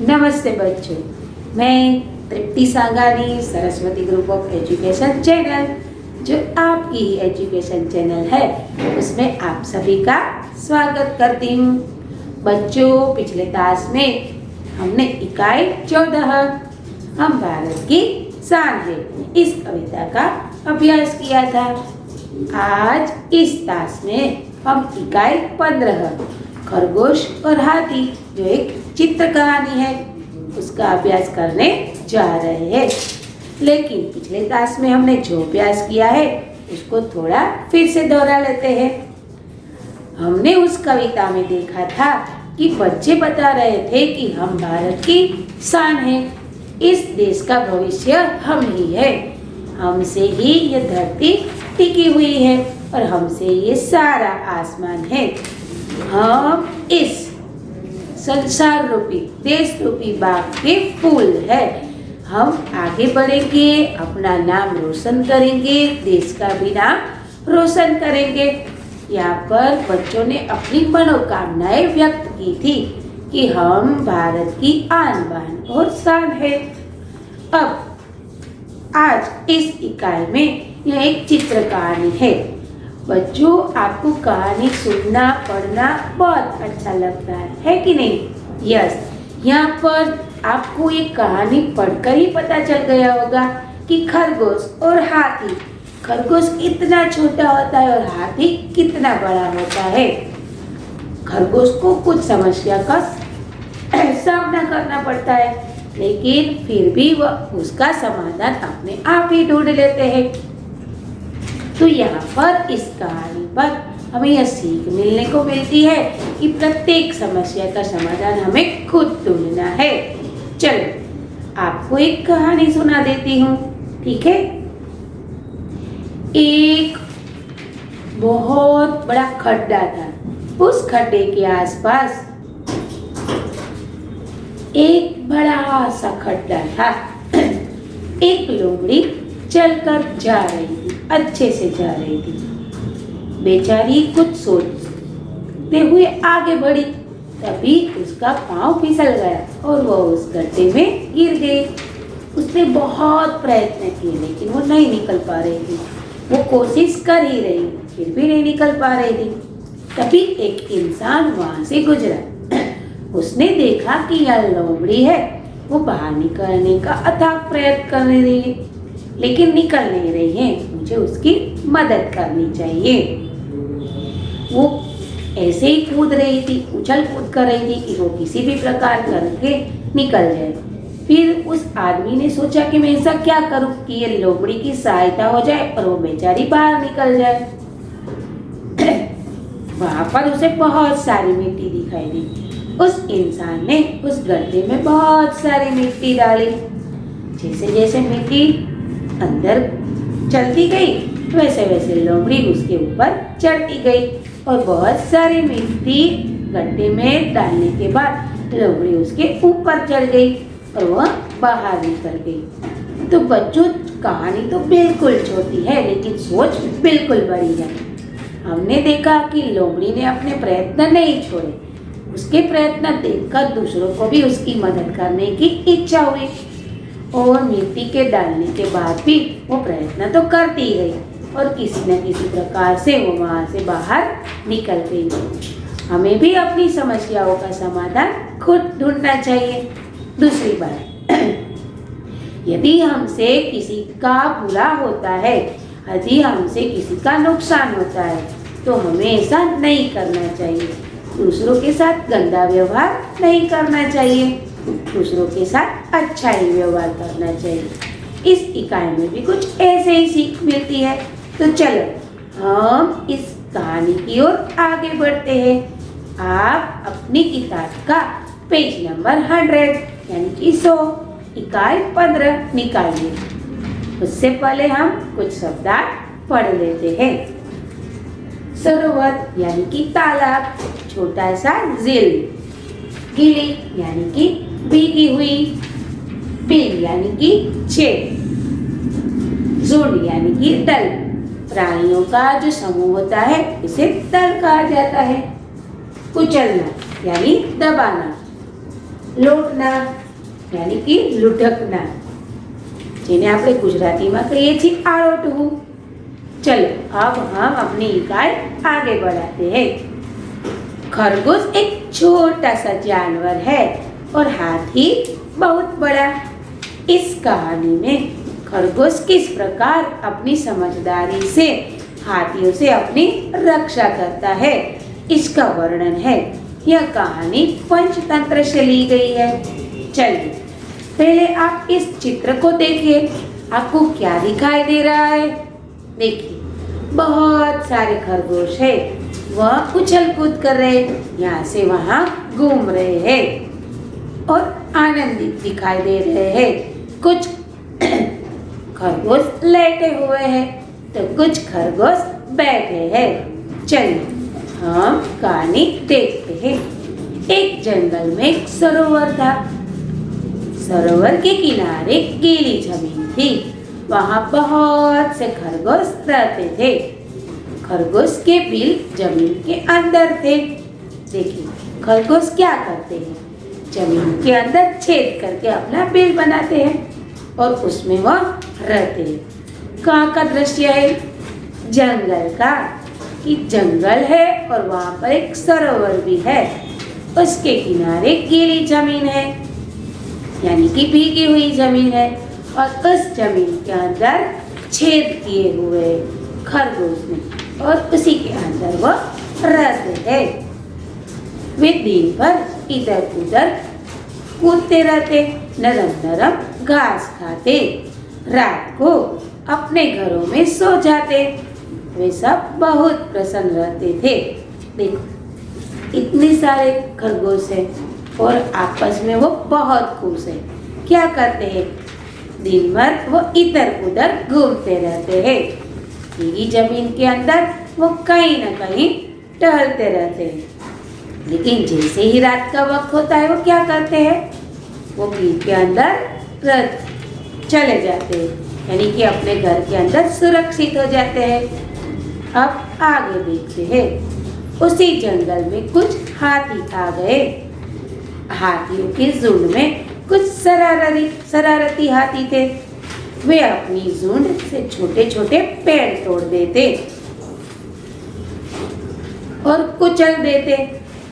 नमस्ते बच्चों, मैं Tripti Sangani Saraswati group of education channel, जो आपकी ही एजुकेशन चैनल है, उसमें आप सभी का स्वागत करती हूँ। बच्चों, पिछले क्लास में हमने इकाई 14 हम भारत की शान है इस कविता का अभ्यास किया था। आज इस क्लास में हम इकाई 15 खरगोश और हाथी, जो एक चित्र कहानी है, उसका अभ्यास करने जा रहे हैं। लेकिन पिछले क्लास में हमने जो अभ्यास किया है उसको थोड़ा फिर से दोहरा लेते हैं। हमने उस कविता में देखा था कि बच्चे बता रहे थे कि हम भारत की शान है, इस देश का भविष्य हम ही है, हमसे ही ये धरती टिकी हुई है और हमसे ये सारा आसमान है। हम इस संसार रूपी देश रूपी बाग के फूल है। हम आगे बढ़ेंगे, अपना नाम रोशन करेंगे, देश का भी नाम रोशन करेंगे। यहाँ पर बच्चों ने अपनी मनोकामनाएं व्यक्त की थी कि हम भारत की आन बान और शान है। अब आज इस इकाई में यह एक चित्र कहानी है। बच्चों, आपको कहानी सुनना पढ़ना बहुत अच्छा लगता है कि नहीं? यस, यहाँ पर आपको ये कहानी पढ़कर ही पता चल गया होगा कि खरगोश और हाथी, खरगोश कितना छोटा होता है और हाथी कितना बड़ा होता है। खरगोश को कुछ समस्या का सामना करना पड़ता है, लेकिन फिर भी वह उसका समाधान अपने आप ही ढूंढ लेते हैं। तो यहाँ पर इस कहानी पर हमें यह सीख मिलने को मिलती है कि प्रत्येक समस्या का समाधान हमें खुद ढूंढना है। चलो, आपको एक कहानी सुना देती हूँ, ठीक है? एक बहुत बड़ा खड्डा था। उस खड्डे के आसपास एक बड़ा सा खड्डा था। एक लोमड़ी चलकर जा रही थी, अच्छे से जा रही थी। बेचारी कुछ सोचते हुए आगे बढ़ी, तभी उसका पांव फिसल गया और वह उस गड्ढे में गिर गई। उसने बहुत प्रयत्न किए, लेकिन वो नहीं निकल पा रही थी। वो कोशिश कर ही रही, फिर भी नहीं निकल पा रही थी। तभी एक इंसान वहां से गुजरा। उसने देखा कि यह लोमड़ी है, वो बाहर निकलने का अथक प्रयत्न कर रही है, लेकिन निकल नहीं रही है। मुझे उसकी मदद करनी चाहिए। वो ऐसे ही कूद रही थी, उछल कूद कर रही थी कि वो किसी भी प्रकार करके निकल जाए। फिर उस आदमी ने सोचा कि मैं ऐसा क्या करूं कि ये लोमड़ी की सहायता हो जाए और वो बेचारी बाहर निकल जाए। वहां पर उसे बहुत सारी मिट्टी दिखाई दी। उस इंसान ने उस गड्ढे में बहुत सारी मिट्टी डाली। जैसे जैसे मिट्टी अंदर चलती गई, वैसे वैसे लोमड़ी उसके ऊपर चढ़ती गई और बहुत सारी मिट्टी गड्ढे में डालने के बाद लोमड़ी उसके ऊपर चढ़ गई और वह बाहर निकल गई। तो बच्चों, कहानी तो बिल्कुल छोटी है, लेकिन सोच बिल्कुल बड़ी है। हमने देखा कि लोमड़ी ने अपने प्रयत्न नहीं छोड़े। उसके प्रयत्न देखकर दूसरों को भी उसकी मदद करने की इच्छा हुई और मिट्टी के डालने के बाद भी वो प्रयत्न तो करती ही रही और किसी न किसी प्रकार से वो वहाँ से बाहर निकल गई। हमें भी अपनी समस्याओं का समाधान खुद ढूंढना चाहिए। दूसरी बात, यदि हमसे किसी का बुरा होता है, यदि हमसे किसी का नुकसान होता है, तो हमें ऐसा नहीं करना चाहिए। दूसरों के साथ गंदा व्यवहार नहीं करना चाहिए, दूसरों के साथ अच्छा ही व्यवहार करना चाहिए। इस इकाई में भी कुछ ऐसे ही सीख मिलती है। तो चलो हम इस कहानी की ओर आगे बढ़ते हैं। आप अपनी किताब का पेज नंबर 100 यानी कि 100 इकाई 15 निकालिए। उससे पहले हम कुछ शब्द पढ़ लेते हैं। सरोवर यानी कि तालाब, छोटा सा झील, गीली यानी कि भीगी हुई, बिल यानी कि छेद, झुंड यानी कि दल, प्राणियों का जो समूह होता है इसे दल कहा जाता है। कुचलना यानी दबाना, લોટના યાની કે લુઢકના, જેને આપણે ગુજરાતીમાં કહીએ છીએ આળોટવું। चलो अब हम अपनी इकाई आगे बढ़ाते हैं। खरगोश एक छोटा सा जानवर है और हाथी बहुत बड़ा। इस कहानी में खरगोश किस प्रकार अपनी समझदारी से हाथियों से अपनी रक्षा करता है, इसका वर्णन है। यह कहानी पंचतंत्र से ली गई है। चलिए पहले आप इस चित्र को देखिए, आपको क्या दिखाई दे रहा है? देखिए बहुत सारे खरगोश है, वह उछल कूद कर रहे, यहाँ से वहाँ घूम रहे हैं और आनंदित दिखाई दे रहे हैं। कुछ खरगोश लेटे हुए हैं तो कुछ खरगोश बैठे हैं। चलिए हम कहानी देखते हैं। एक जंगल में एक सरोवर था। सरोवर के किनारे गीली जमीन थी, वहाँ बहुत से खरगोश रहते थे। खरगोश के बिल जमीन के अंदर थे। देखिए खरगोश क्या करते हैं, जमीन के अंदर छेद करके अपना बिल बनाते हैं और उसमें वह रहते हैं। कहाँ का दृश्य है? जंगल का, कि जंगल है और वहाँ पर एक सरोवर भी है, उसके किनारे गीली जमीन है यानी कि भीगी हुई जमीन है और उस जमीन के अंदर छेद किए हुए खरगोश ने और उसी के अंदर वो रहते हैं। वे दिन भर इधर उधर कूदते रहते, नरम नरम घास खाते, रात को अपने घरों में सो जाते। वे सब बहुत प्रसन्न रहते थे। देखो इतने सारे खरगोश हैं और आपस में वो बहुत खुश है। क्या करते हैं? दिन भर वो इधर उधर घूमते रहते हैं, भीगी जमीन के अंदर वो कहीं न कहीं टहलते रहते हैं। लेकिन जैसे ही रात का वक्त होता है वो क्या करते हैं? वो भीग के अंदर चले जाते हैं, यानी कि अपने घर के अंदर सुरक्षित हो जाते हैं। अब आगे देखते हैं। उसी जंगल में कुछ हाथी आ गए। हाथियों के झुंड में कुछ शरारती हाथी थे। वे अपनी झुंड से छोटे छोटे पेड़ तोड़ देते और कुचल देते।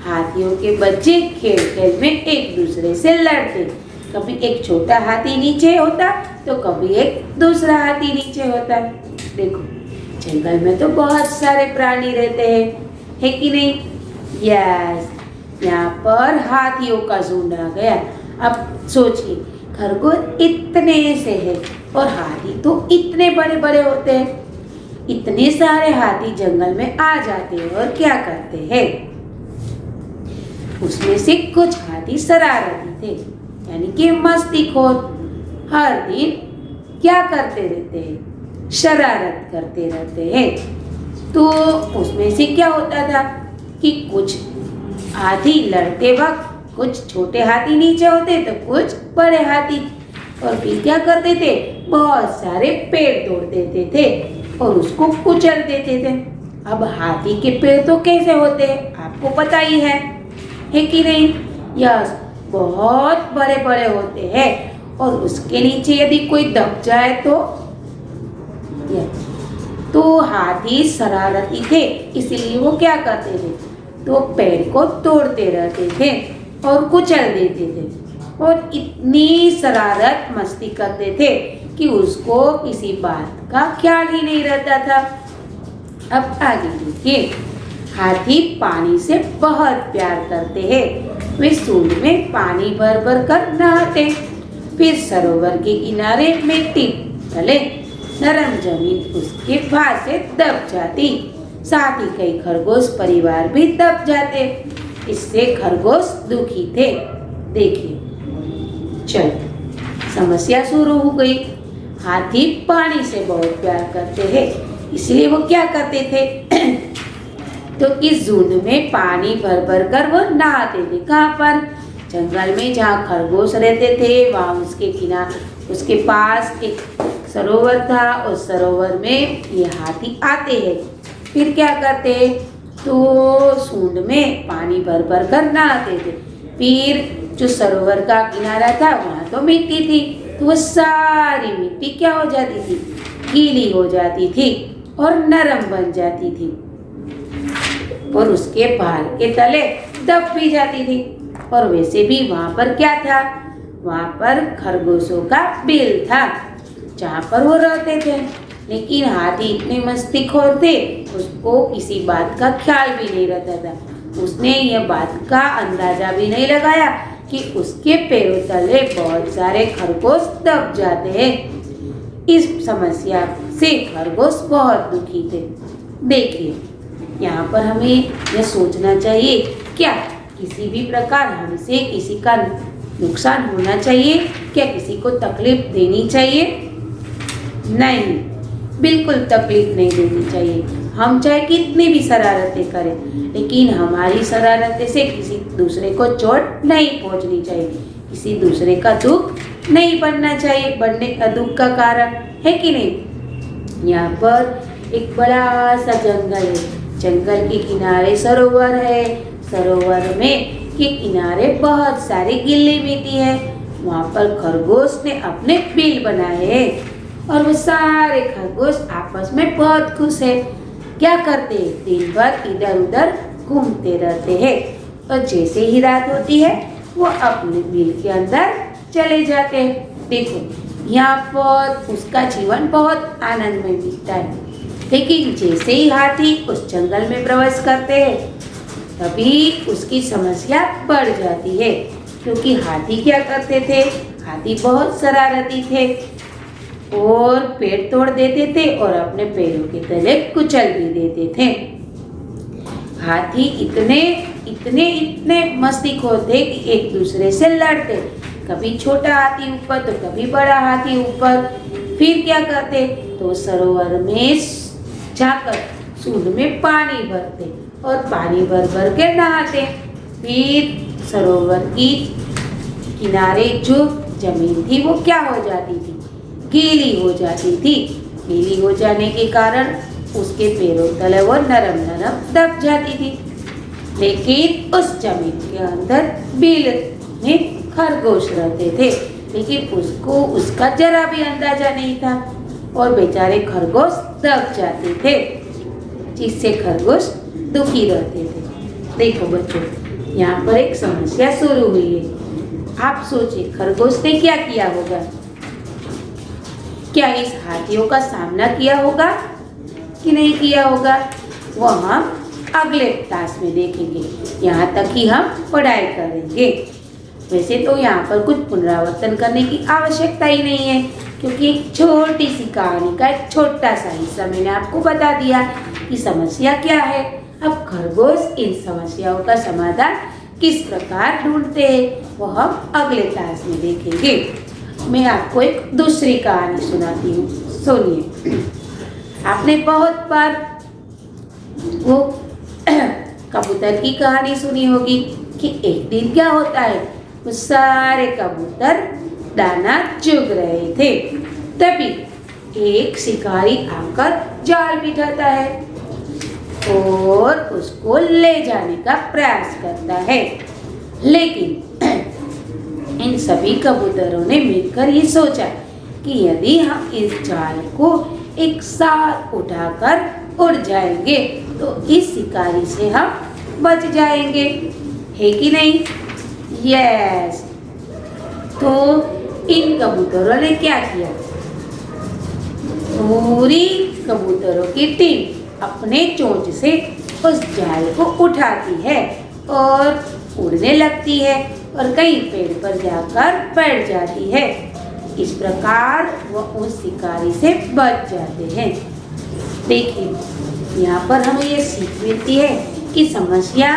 हाथियों के बच्चे खेल खेल में एक दूसरे से लड़ते। कभी एक छोटा हाथी नीचे होता तो कभी एक दूसरा हाथी नीचे होता। देखो जंगल में तो बहुत सारे प्राणी रहते हैं, है कि नहीं? यस, यहाँ पर हाथियों का झुंड आ गया। अब सोचिए खरगोश इतने से है और हाथी तो इतने बड़े बड़े होते हैं। इतने सारे हाथी जंगल में आ जाते हैं और क्या करते हैं? उसमें से कुछ हाथी शरारती थे, यानी कि मस्तीखोर। हर दिन क्या करते रहते हैं? शरारत करते रहते हैं। तो उसमें से क्या होता था कि कुछ हाथी लड़ते वक्त कुछ छोटे हाथी नीचे होते तो कुछ बड़े हाथी, और फिर क्या करते थे? बहुत सारे पेड़ तोड़ देते थे और उसको कुचल देते थे। अब हाथी के पेड़ तो कैसे होते हैं आपको पता ही है कि नहीं? यस, बहुत बड़े बड़े होते हैं और उसके नीचे यदि कोई दब जाए तो हाथी शरारती थे, इसलिए वो क्या करते थे? तो पेड़ को तोड़ते रहते थे और कुचल देते थे और इतनी शरारत मस्ती करते थे कि उसको किसी बात का ख्याल ही नहीं रहता था। अब आगे देखिए। हाथी पानी से बहुत प्यार करते हैं। वे सूंड में पानी भर भर कर नहाते, फिर सरोवर के किनारे मिट्टी तले नरम जमीन उसके भार से दब जाती। साथ ही कई खरगोश परिवार भी दब जाते। इससे खरगोश दुखी थे। देखिए चलो समस्या शुरू हो गई। हाथी पानी से बहुत प्यार करते हैं, इसलिए वो क्या करते थे? तो इस झुंड में पानी भर भर कर वो नहाते थे। कहाँ पर? जंगल में जहाँ खरगोश रहते थे वहाँ उसके पास एक सरोवर था। उस सरोवर में ये हाथी आते हैं, फिर क्या करते? तो सूंड में पानी भर भर कर नहाते थे, फिर जो सरोवर का किनारा था वहाँ तो मिट्टी थी, तो वो सारी मिट्टी क्या हो जाती थी, गीली हो जाती थी और नरम बन जाती थी और उसके बाल के तले दब भी जाती थी। और वैसे भी वहाँ पर क्या था, वहाँ पर खरगोशों का बिल था जहाँ पर वो रहते थे। लेकिन हाथी इतने मस्तीखोर थे, उसको किसी बात का ख्याल भी नहीं रहता था। उसने यह बात का अंदाजा भी नहीं लगाया कि उसके पैरों तले बहुत सारे खरगोश दब जाते हैं। इस समस्या से खरगोश बहुत दुखी थे। देखिए, यहाँ पर हमें यह सोचना चाहिए, क्या किसी भी प्रकार हमसे किसी का नुकसान होना चाहिए, क्या किसी को तकलीफ देनी चाहिए? नहीं, बिल्कुल तकलीफ नहीं देनी चाहिए। हम चाहे कितनी भी शरारतें करें, लेकिन हमारी शरारतें से किसी दूसरे को चोट नहीं पहुंचनी चाहिए, किसी दूसरे का दुख नहीं बनना चाहिए, बनने का दुख का कारण है कि नहीं। यहाँ पर एक बड़ा सा जंगल है, जंगल के किनारे सरोवर है, सरोवर में के किनारे बहुत सारी गीली मिट्टी है। वहाँ पर खरगोश ने अपने बिल बनाए हैं और वो सारे खरगोश आपस में बहुत खुश है। क्या करते हैं, दिन भर इधर उधर घूमते रहते हैं और जैसे ही रात होती है वो अपने बिल के अंदर चले जाते हैं। देखो, यहाँ पर उसका जीवन बहुत आनंद में बीतता है। लेकिन जैसे ही हाथी उस जंगल में प्रवेश करते हैं तभी उसकी समस्या बढ़ जाती है, क्योंकि हाथी क्या करते थे, हाथी बहुत शरारती थे और पेड़ तोड़ देते थे और अपने पैरों के तले कुचल भी देते थे। हाथी इतने इतने इतने मस्तीखोर थे कि एक दूसरे से लड़ते, कभी छोटा हाथी ऊपर तो कभी बड़ा हाथी ऊपर। फिर क्या करते, तो सरोवर में जाकर सूंड में पानी भरते और पानी भर भर के नहाते। फिर सरोवर की किनारे जो जमीन थी वो क्या हो जाती थी, गीली हो जाती थी। गीली हो जाने के कारण उसके पैरों तले वो नरम नरम दब जाती थी। लेकिन उस जमीन के अंदर बिल में खरगोश रहते थे, लेकिन उसको उसका जरा भी अंदाजा नहीं था और बेचारे खरगोश दब जाते थे, जिससे खरगोश दुखी रहते थे। देखो बच्चों, यहाँ पर एक समस्या शुरू हुई है। आप सोचिए, खरगोश ने क्या किया होगा? क्या इस हाथियों का सामना किया होगा कि नहीं किया होगा, वो हम अगले क्लास में देखेंगे। यहाँ तक ही हम पढ़ाई करेंगे। वैसे तो यहाँ पर कुछ पुनरावर्तन करने की आवश्यकता ही नहीं है, क्योंकि एक छोटी सी कहानी का एक छोटा सा हिस्सा मैंने आपको बता दिया कि समस्या क्या है। अब खरगोश इन समस्याओं का समाधान किस प्रकार ढूंढते हैं वो हम अगले क्लास में देखेंगे। मैं आपको एक दूसरी कहानी सुनाती हूँ, सुनिए। आपने बहुत बार वो कबूतर की कहानी सुनी होगी कि एक दिन क्या होता है, वो सारे कबूतर दाना चुग रहे थे। तभी एक शिकारी आकर जाल बिठाता है और उसको ले जाने का प्रयास करता है। लेकिन इन सभी कबूतरों ने मिलकर ये सोचा कि यदि हम इस जाल को एक साथ उठाकर उड़ जाएंगे तो इस शिकारी से हम बच जाएंगे, है कि नहीं? यस। तो इन कबूतरों ने क्या किया, पूरी कबूतरों की टीम अपने चोंच से उस जाल को उठाती है और उड़ने लगती है और कहीं पेड़ पर जाकर बैठ जाती है। इस प्रकार वह उस शिकारी से बच जाते हैं। देखिए, यहाँ पर हमें ये सीख मिलती है कि समस्या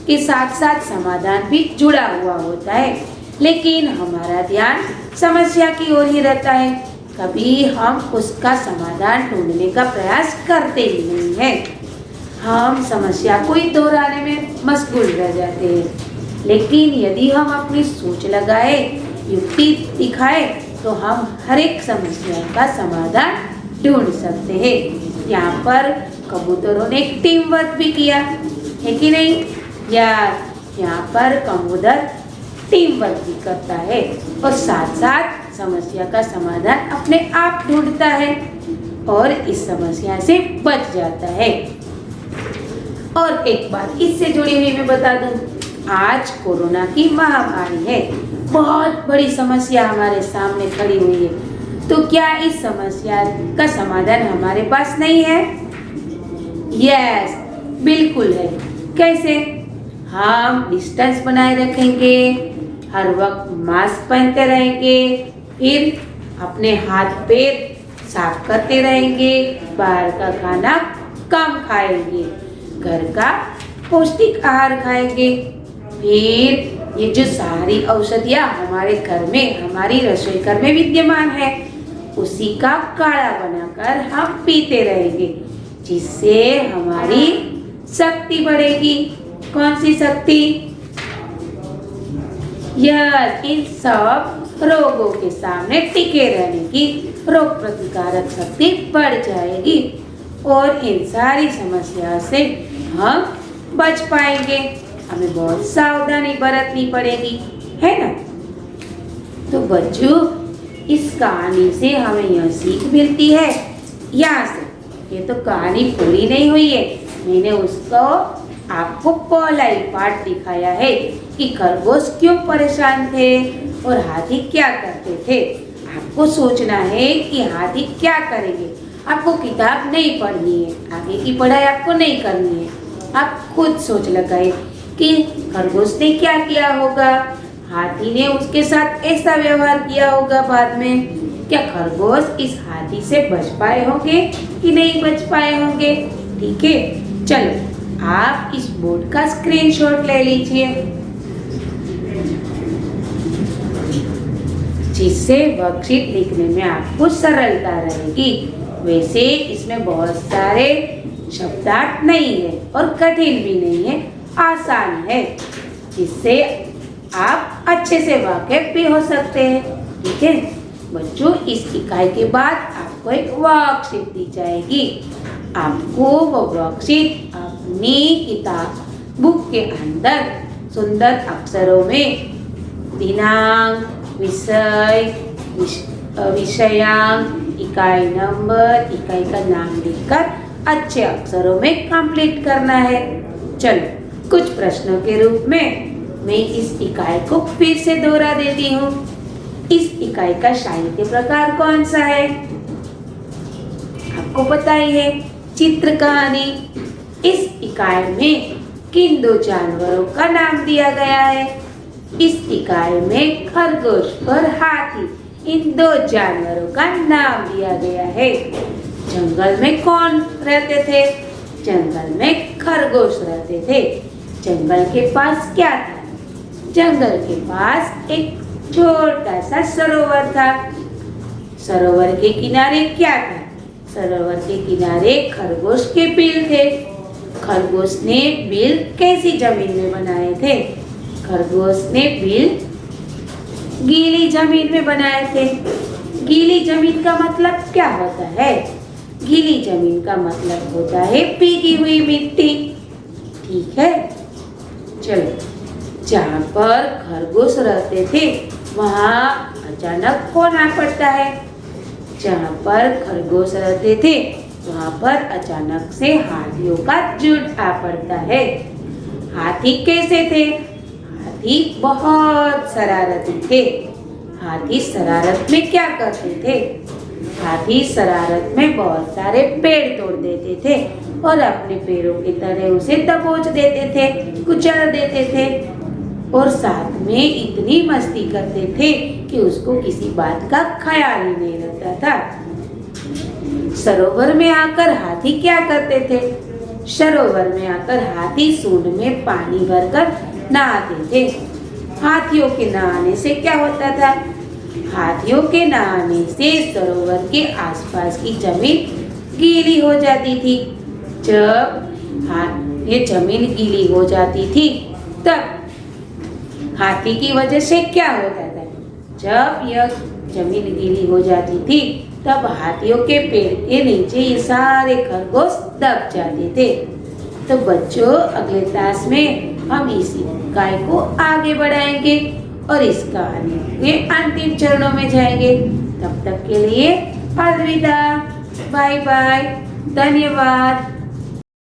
के साथ साथ समाधान भी जुड़ा हुआ होता है, लेकिन हमारा ध्यान समस्या की ओर ही रहता है। कभी हम उसका समाधान ढूंढने का प्रयास करते ही नहीं है। हम समस्या को ही दोहराने में मशगूल रह जाते हैं। लेकिन यदि हम अपनी सोच लगाए, युक्ति दिखाए, तो हम हर एक समस्या का समाधान ढूंढ सकते हैं। यहाँ पर कबूतरों ने एक टीम वर्क भी किया, है कि नहीं यार? यहाँ पर कबूतर टीम वर्क भी करता है और साथ साथ समस्या का समाधान अपने आप ढूंढता है और इस समस्या से बच जाता है। और एक बात इससे जुड़ी हुई मैं बता दूं, आज कोरोना की महामारी है, बहुत बड़ी समस्या हमारे सामने खड़ी हुई है, तो क्या इस समस्या का समाधान हमारे पास नहीं है? यस, बिल्कुल है। कैसे? हम डिस्टेंस बनाए रखेंगे, हर वक्त मास्क पहनते रहेंगे, फिर अपने हाथ पैर साफ करते रहेंगे, बाहर का खाना कम खाएंगे, घर का पौष्टिक आहार खाएंगे, फिर ये जो सारी औषधियाँ हमारे घर में, हमारी रसोई घर में विद्यमान है, उसी का काढ़ा बनाकर हम पीते रहेंगे, जिससे हमारी शक्ति बढ़ेगी। कौन सी शक्ति? यह इन सब रोगों के सामने टिके रहने की रोग प्रतिकारक शक्ति बढ़ जाएगी और इन सारी समस्या से हम बच पाएंगे। हमें बहुत सावधानी बरतनी पड़ेगी, है ना? तो बच्चों, इस कहानी से हमें यह सीख मिलती है। यहाँ से ये तो कहानी पूरी नहीं हुई है, मैंने उसको आपको पहला ही पार्ट दिखाया है कि खरगोश क्यों परेशान थे और हाथी क्या करते थे। आपको सोचना है कि हाथी क्या करेंगे। आपको किताब नहीं पढ़नी है, आगे की पढ़ाई आपको नहीं करनी है। आप खुद सोच लगाए कि खरगोश ने क्या किया होगा, हाथी ने उसके साथ ऐसा व्यवहार किया होगा बाद में। क्या खरगोश इस हाथी से बच पाए होंगे कि नहीं बच पाए होंगे? ठीक है, चलो आप इस बोर्ड का स्क्रीनशॉट ले लीजिए, जिससे वर्कशीट लिखने में आपको सरलता रहेगी। वैसे इसमें बहुत सारे शब्दार्थ नहीं है और कठिन भी नहीं है, आसान है, जिससे आप अच्छे से वाकिफ भी हो सकते हैं। ठीक है बच्चों, इस इकाई के बाद आपको एक वर्कशीट दी जाएगी। आपको वो वर्कशीट अपनी किताब बुक के अंदर सुंदर अक्षरों में दिनांक, विषय, विषयांक, इकाई नंबर, इकाई का नाम लिखकर अच्छे अक्षरों में कंप्लीट करना है। चलो कुछ प्रश्नों के रूप में मैं इस इकाई को फिर से दोहरा देती हूँ। इस इकाई का साहित्य प्रकार कौन सा है? आपको पता ही है, चित्र कहानी। इस इकाई में किन दो जानवरों का नाम दिया गया है? इस इकाई में खरगोश और हाथी, इन दो जानवरों का नाम दिया गया है। जंगल में कौन रहते थे? जंगल में खरगोश रहते थे। जंगल के पास क्या था? जंगल के पास एक छोटा सा सरोवर था। सरोवर के किनारे क्या था? सरोवर के किनारे खरगोश के बिल थे। खरगोश ने बिल कैसी जमीन में बनाए थे? खरगोश ने बिल गीली जमीन में बनाए थे। गीली जमीन का मतलब क्या होता है? गीली जमीन का मतलब होता है भीगी हुई मिट्टी। ठीक है, चलो, जहाँ पर खरगोश रहते थे वहाँ अचानक कौन आ पड़ता है? जहाँ पर खरगोश रहते थे वहाँ पर अचानक से हाथियों का झुंड आ पड़ता है। हाथी कैसे थे? हाथी बहुत शरारती थे। हाथी शरारत में क्या करते थे? हाथी शरारत में बहुत सारे पेड़ तोड़ देते थे और अपने पैरों की तरह उसे दबोच देते थे, कुचल देते थे और साथ में इतनी मस्ती करते थे कि उसको किसी बात का ख्याल ही नहीं रहता था। सरोवर में आकर हाथी क्या करते थे? सरोवर में आकर हाथी सूंड में पानी भरकर नहाते थे। हाथियों के नहाने से क्या होता था? हाथियों के नहाने से सरोवर के आसपास की जमीन गीली हो जाती थी। जब ये जमीन गीली हो जाती थी तब हाथी की वजह से क्या होता था? जब यह जमीन गीली हो जाती थी तब हाथियों के पेड़ के नीचे ये सारे खरगोश दब जाते थे। तो बच्चों, अगले क्लास में हम इसी इकाई को आगे बढ़ाएंगे और इस कहानी के अंतिम चरणों में जाएंगे। तब तक के लिए अलविदा, बाय बाय, धन्यवाद।